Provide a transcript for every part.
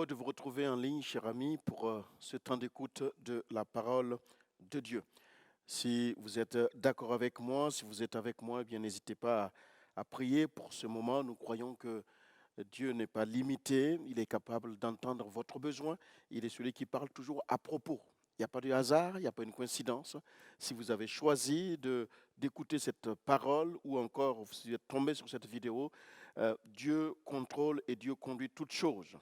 heureux de vous retrouver en ligne, chers amis, pour ce temps d'écoute de la parole de Dieu. Si vous êtes d'accord avec moi, si vous êtes avec moi, eh bien n'hésitez pas à prier pour ce moment. Nous croyons que Dieu n'est pas limité, il est capable d'entendre votre besoin. Il est celui qui parle toujours à propos. Il n'y a pas de hasard, il n'y a pas une coïncidence. Si vous avez choisi d'écouter cette parole ou encore si vous êtes tombé sur cette vidéo, Dieu contrôle et Dieu conduit toutes choses.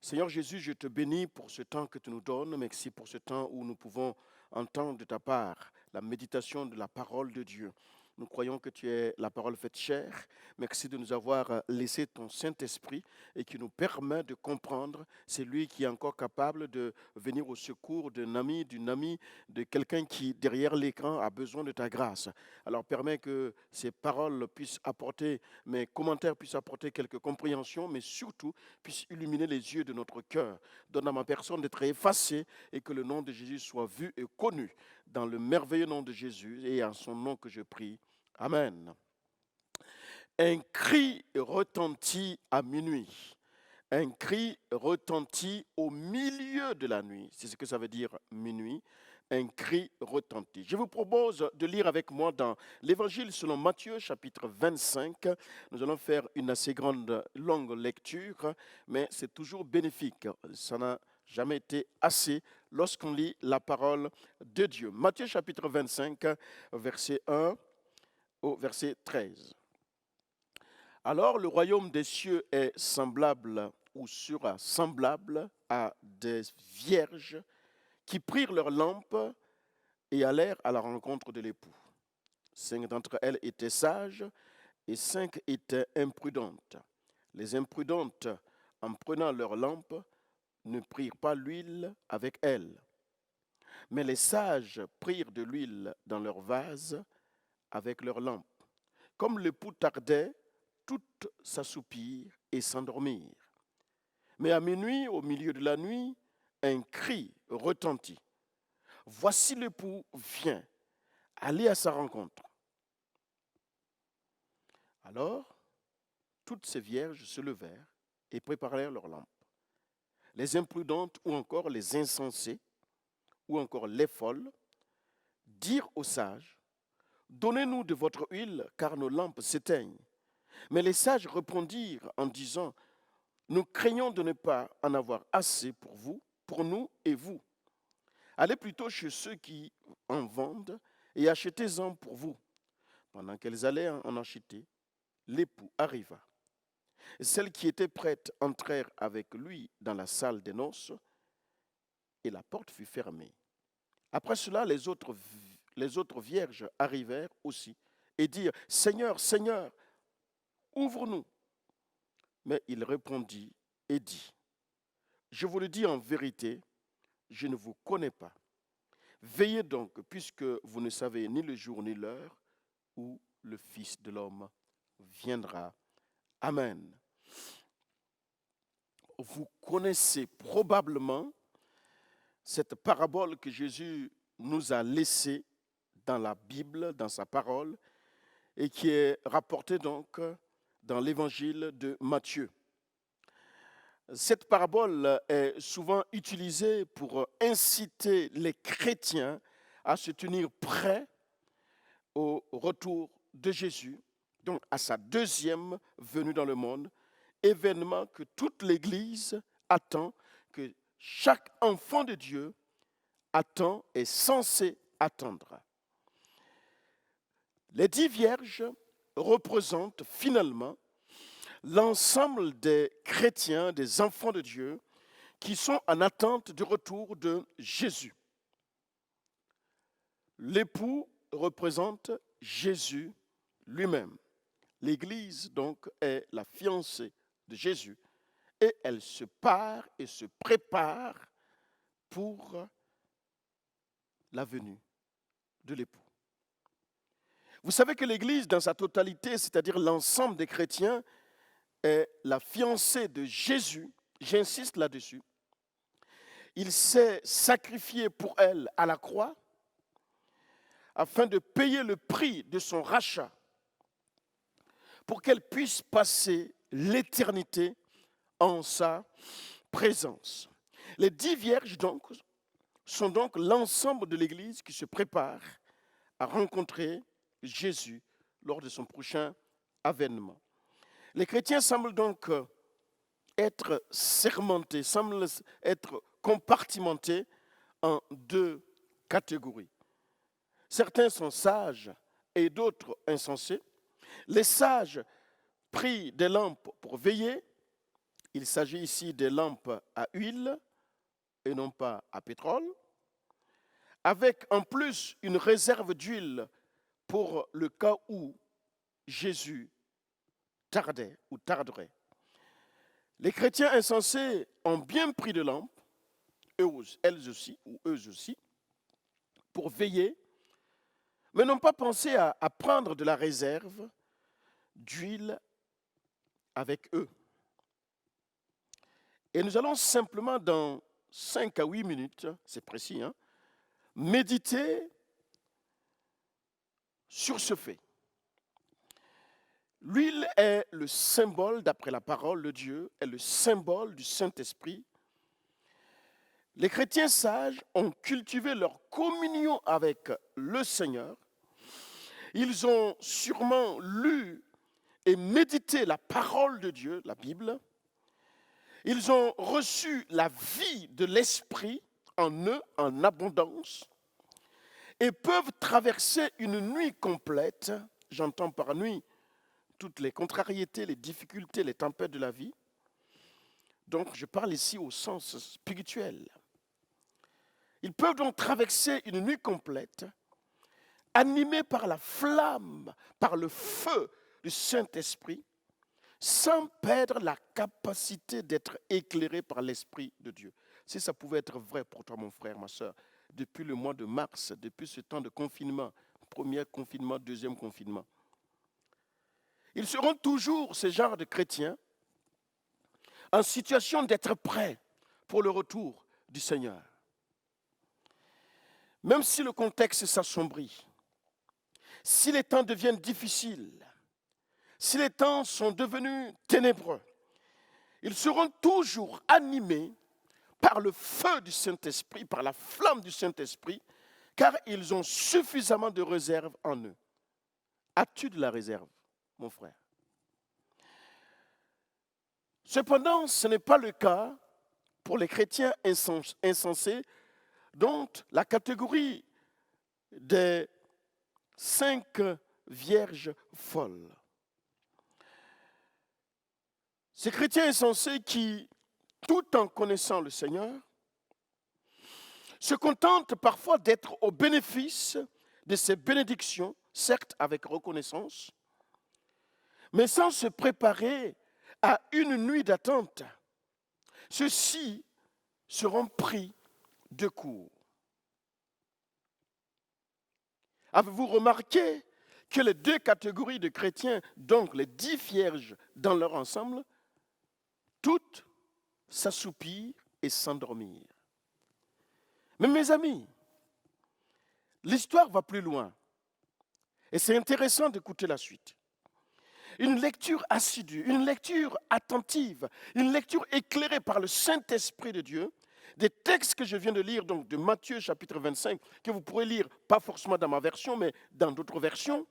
Seigneur Jésus, je te bénis pour ce temps que tu nous donnes. Merci pour ce temps où nous pouvons entendre de ta part la méditation de la parole de Dieu. Nous croyons que tu es la parole faite chair. Merci de nous avoir laissé ton Saint-Esprit et qui nous permet de comprendre. C'est lui qui est encore capable de venir au secours d'un ami, d'une amie, de quelqu'un qui, derrière l'écran, a besoin de ta grâce. Alors permets que ces paroles puissent apporter, mes commentaires puissent apporter quelques compréhensions, mais surtout puissent illuminer les yeux de notre cœur. Donne à ma personne d'être effacée et que le nom de Jésus soit vu et connu dans le merveilleux nom de Jésus et en son nom que je prie. Amen. Un cri retentit à minuit. Un cri retentit au milieu de la nuit. C'est ce que ça veut dire minuit. Un cri retentit. Je vous propose de lire avec moi dans l'Évangile selon Matthieu, chapitre 25. Nous allons faire une assez longue lecture, mais c'est toujours bénéfique. Ça n'a jamais été assez lorsqu'on lit la parole de Dieu. Matthieu, chapitre 25, verset 1 au verset 13. Alors le royaume des cieux est semblable ou sera semblable à des vierges qui prirent leurs lampes et allèrent à la rencontre de l'époux. 5 d'entre elles étaient sages et 5 étaient imprudentes. Les imprudentes, en prenant leurs lampes, ne prirent pas l'huile avec elles. Mais les sages prirent de l'huile dans leurs vases avec leurs lampes. Comme l'époux tardait, toutes s'assoupirent et s'endormirent. Mais à minuit, au milieu de la nuit, un cri retentit. Voici l'époux vient, allez à sa rencontre. Alors, toutes ces vierges se levèrent et préparèrent leurs lampes. Les imprudentes ou encore les insensées ou encore les folles dirent aux sages, donnez-nous de votre huile car nos lampes s'éteignent. Mais les sages répondirent en disant, nous craignons de ne pas en avoir assez pour vous, pour nous et vous. Allez plutôt chez ceux qui en vendent et achetez-en pour vous. Pendant qu'elles allaient en acheter, l'époux arriva. Celles qui étaient prêtes entrèrent avec lui dans la salle des noces et la porte fut fermée. Après cela, les autres vierges arrivèrent aussi et dirent, Seigneur, Seigneur, ouvre-nous. Mais il répondit et dit, je vous le dis en vérité, je ne vous connais pas. Veillez donc, puisque vous ne savez ni le jour ni l'heure où le Fils de l'homme viendra. Amen. Vous connaissez probablement cette parabole que Jésus nous a laissée dans la Bible, dans sa parole, et qui est rapportée donc dans l'évangile de Matthieu. Cette parabole est souvent utilisée pour inciter les chrétiens à se tenir prêts au retour de Jésus, donc à sa deuxième venue dans le monde, événement que toute l'Église attend, que chaque enfant de Dieu attend, est censé attendre. Les 10 vierges représentent finalement l'ensemble des chrétiens, des enfants de Dieu, qui sont en attente du retour de Jésus. L'époux représente Jésus lui-même. L'Église, donc, est la fiancée de Jésus et elle se part et se prépare pour la venue de l'époux. Vous savez que l'Église, dans sa totalité, c'est-à-dire l'ensemble des chrétiens, est la fiancée de Jésus, j'insiste là-dessus. Il s'est sacrifié pour elle à la croix afin de payer le prix de son rachat pour qu'elle puisse passer l'éternité en sa présence. Les 10 vierges donc sont donc l'ensemble de l'Église qui se prépare à rencontrer Jésus lors de son prochain avènement. Les chrétiens semblent donc être sermentés, semblent être compartimentés en 2 catégories. Certains sont sages et d'autres insensés. Les sages prient des lampes pour veiller. Il s'agit ici des lampes à huile et non pas à pétrole, avec en plus une réserve d'huile pour le cas où Jésus tardait ou tarderait. Les chrétiens insensés ont bien pris de lampes, elles aussi, ou eux aussi, pour veiller, mais n'ont pas pensé à prendre de la réserve d'huile avec eux. Et nous allons simplement, dans 5 à 8 minutes, c'est précis, méditer sur ce fait. L'huile est le symbole, d'après la parole de Dieu, est le symbole du Saint-Esprit. Les chrétiens sages ont cultivé leur communion avec le Seigneur. Ils ont sûrement lu et médité la parole de Dieu, la Bible. Ils ont reçu la vie de l'Esprit en eux, en abondance, et peuvent traverser une nuit complète, j'entends par nuit toutes les contrariétés, les difficultés, les tempêtes de la vie. Donc je parle ici au sens spirituel. Ils peuvent donc traverser une nuit complète, animés par la flamme, par le feu du Saint-Esprit, sans perdre la capacité d'être éclairés par l'Esprit de Dieu. Si ça pouvait être vrai pour toi, mon frère, ma soeur, depuis le mois de mars, depuis ce temps de confinement, premier confinement, deuxième confinement, ils seront toujours, ce genre de chrétiens, en situation d'être prêts pour le retour du Seigneur. Même si le contexte s'assombrit, si les temps deviennent difficiles, si les temps sont devenus ténébreux, ils seront toujours animés par le feu du Saint-Esprit, par la flamme du Saint-Esprit, car ils ont suffisamment de réserve en eux. As-tu de la réserve, mon frère? Cependant, ce n'est pas le cas pour les chrétiens insensés, dont la catégorie des 5 vierges folles. Ces chrétiens insensés qui, tout en connaissant le Seigneur, se contentent parfois d'être au bénéfice de ses bénédictions, certes avec reconnaissance, mais sans se préparer à une nuit d'attente. Ceux-ci seront pris de court. Avez-vous remarqué que les 2 catégories de chrétiens, donc les 10 vierges dans leur ensemble, toutes s'assoupirent et s'endormirent? Mais mes amis, l'histoire va plus loin. Et c'est intéressant d'écouter la suite. Une lecture assidue, une lecture attentive, une lecture éclairée par le Saint-Esprit de Dieu, des textes que je viens de lire, donc de Matthieu chapitre 25, que vous pourrez lire, pas forcément dans ma version, mais dans d'autres versions.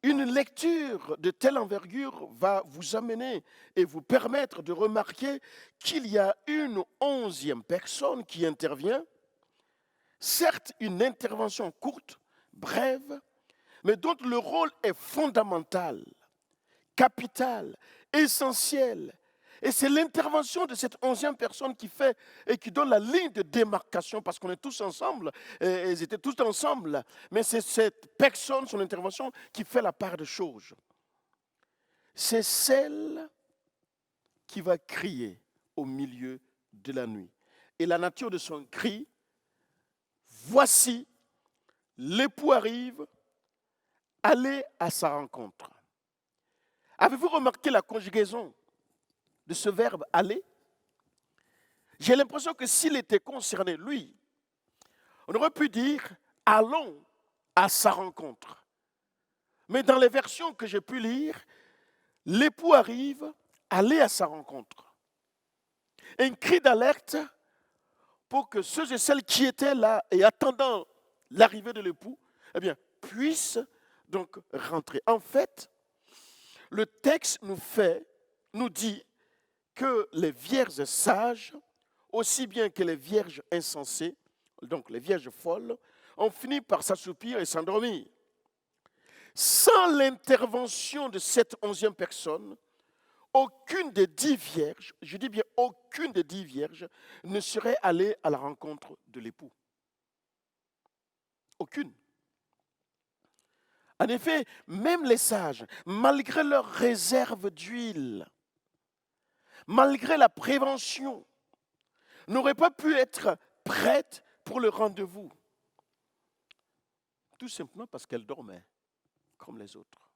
Une lecture de telle envergure va vous amener et vous permettre de remarquer qu'il y a une 11e personne qui intervient. Certes, une intervention courte, brève, mais dont le rôle est fondamental, capital, essentiel. Et c'est l'intervention de cette 11e personne qui fait et qui donne la ligne de démarcation, parce qu'on est tous ensemble, et ils étaient tous ensemble, mais c'est cette personne, son intervention, qui fait la part des choses. C'est celle qui va crier au milieu de la nuit. Et la nature de son cri, voici, l'époux arrive, allez à sa rencontre. Avez-vous remarqué la conjugaison de ce verbe aller? J'ai l'impression que s'il était concerné, lui, on aurait pu dire allons à sa rencontre. Mais dans les versions que j'ai pu lire, l'époux arrive, allez à sa rencontre. un cri d'alerte pour que ceux et celles qui étaient là et attendant l'arrivée de l'époux, eh bien, puissent donc rentrer. En fait, le texte nous dit que les vierges sages, aussi bien que les vierges insensées, donc les vierges folles, ont fini par s'assoupir et s'endormir. Sans l'intervention de cette 11e personne, aucune des 10 vierges, je dis bien aucune des 10 vierges, ne serait allée à la rencontre de l'époux. Aucune. En effet, même les sages, malgré leur réserve d'huile, malgré la prévention, n'auraient pas pu être prêtes pour le rendez-vous. Tout simplement parce qu'elles dormaient comme les autres.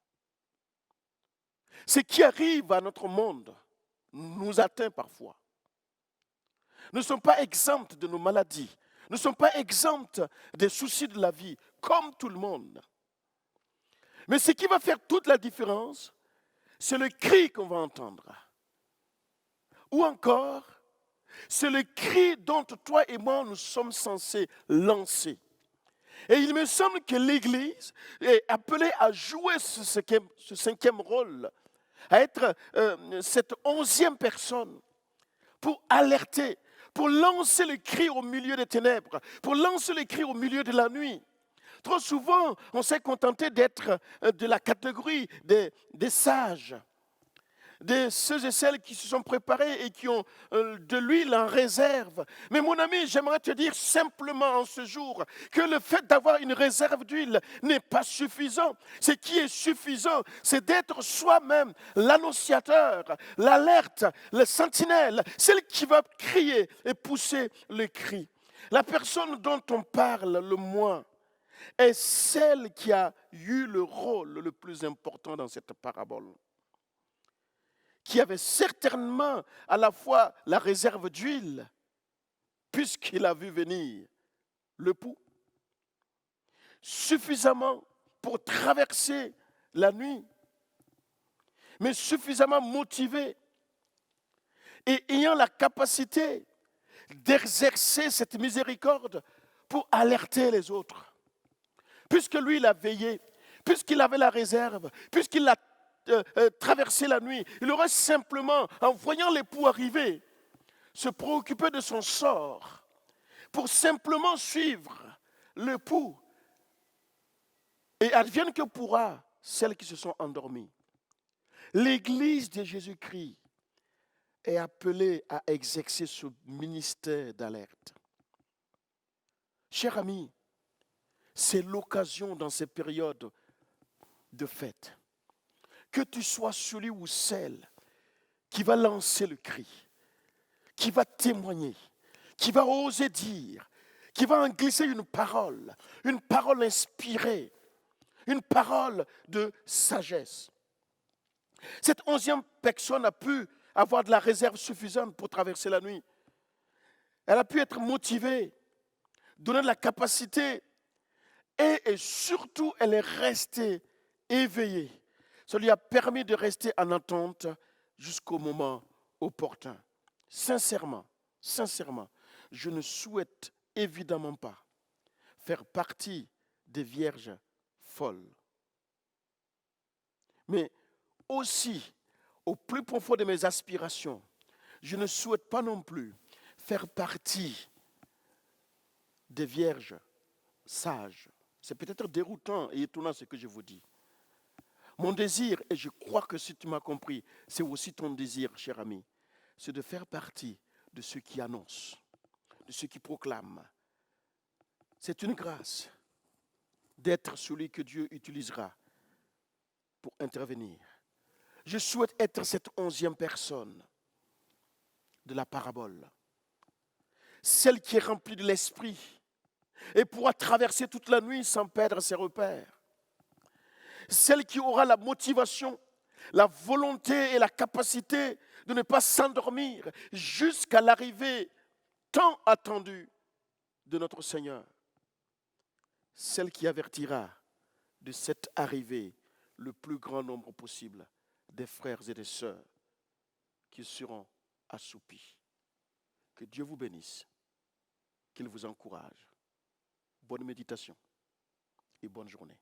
Ce qui arrive à notre monde nous atteint parfois. Nous ne sommes pas exempts de nos maladies. Nous ne sommes pas exempts des soucis de la vie, comme tout le monde. Mais ce qui va faire toute la différence, c'est le cri qu'on va entendre. Ou encore, c'est le cri dont toi et moi nous sommes censés lancer. Et il me semble que l'Église est appelée à jouer ce 5e rôle, à être cette 11e personne pour alerter, pour lancer le cri au milieu des ténèbres, pour lancer le cri au milieu de la nuit. Trop souvent, on s'est contenté d'être de la catégorie des sages, de ceux et celles qui se sont préparés et qui ont de l'huile en réserve. Mais mon ami, j'aimerais te dire simplement en ce jour que le fait d'avoir une réserve d'huile n'est pas suffisant. Ce qui est suffisant, c'est d'être soi-même l'annonciateur, l'alerte, le sentinelle, celle qui va crier et pousser le cri. La personne dont on parle le moins est celle qui a eu le rôle le plus important dans cette parabole, qui avait certainement à la fois la réserve d'huile, puisqu'il a vu venir l'époux, suffisamment pour traverser la nuit, mais suffisamment motivé et ayant la capacité d'exercer cette miséricorde pour alerter les autres. Puisque lui, il a veillé, puisqu'il avait la réserve, puisqu'il a traversé la nuit, il aurait simplement, en voyant l'époux arriver, se préoccuper de son sort pour simplement suivre l'époux. Et advienne que pourra celles qui se sont endormies. L'Église de Jésus-Christ est appelée à exercer ce ministère d'alerte. Chers amis, c'est l'occasion dans ces périodes de fête que tu sois celui ou celle qui va lancer le cri, qui va témoigner, qui va oser dire, qui va en glisser une parole inspirée, une parole de sagesse. Cette 11e personne a pu avoir de la réserve suffisante pour traverser la nuit. Elle a pu être motivée, donner de la capacité et surtout elle est restée éveillée. Ça lui a permis de rester en attente jusqu'au moment opportun. Sincèrement, je ne souhaite évidemment pas faire partie des vierges folles. Mais aussi, au plus profond de mes aspirations, je ne souhaite pas non plus faire partie des vierges sages. C'est peut-être déroutant et étonnant ce que je vous dis. Mon désir, et je crois que si tu m'as compris, c'est aussi ton désir, cher ami, c'est de faire partie de ceux qui annoncent, de ceux qui proclament. C'est une grâce d'être celui que Dieu utilisera pour intervenir. Je souhaite être cette 11e personne de la parabole, celle qui est remplie de l'esprit et pourra traverser toute la nuit sans perdre ses repères. Celle qui aura la motivation, la volonté et la capacité de ne pas s'endormir jusqu'à l'arrivée tant attendue de notre Seigneur. Celle qui avertira de cette arrivée le plus grand nombre possible des frères et des sœurs qui seront assoupis. Que Dieu vous bénisse, qu'il vous encourage. Bonne méditation et bonne journée.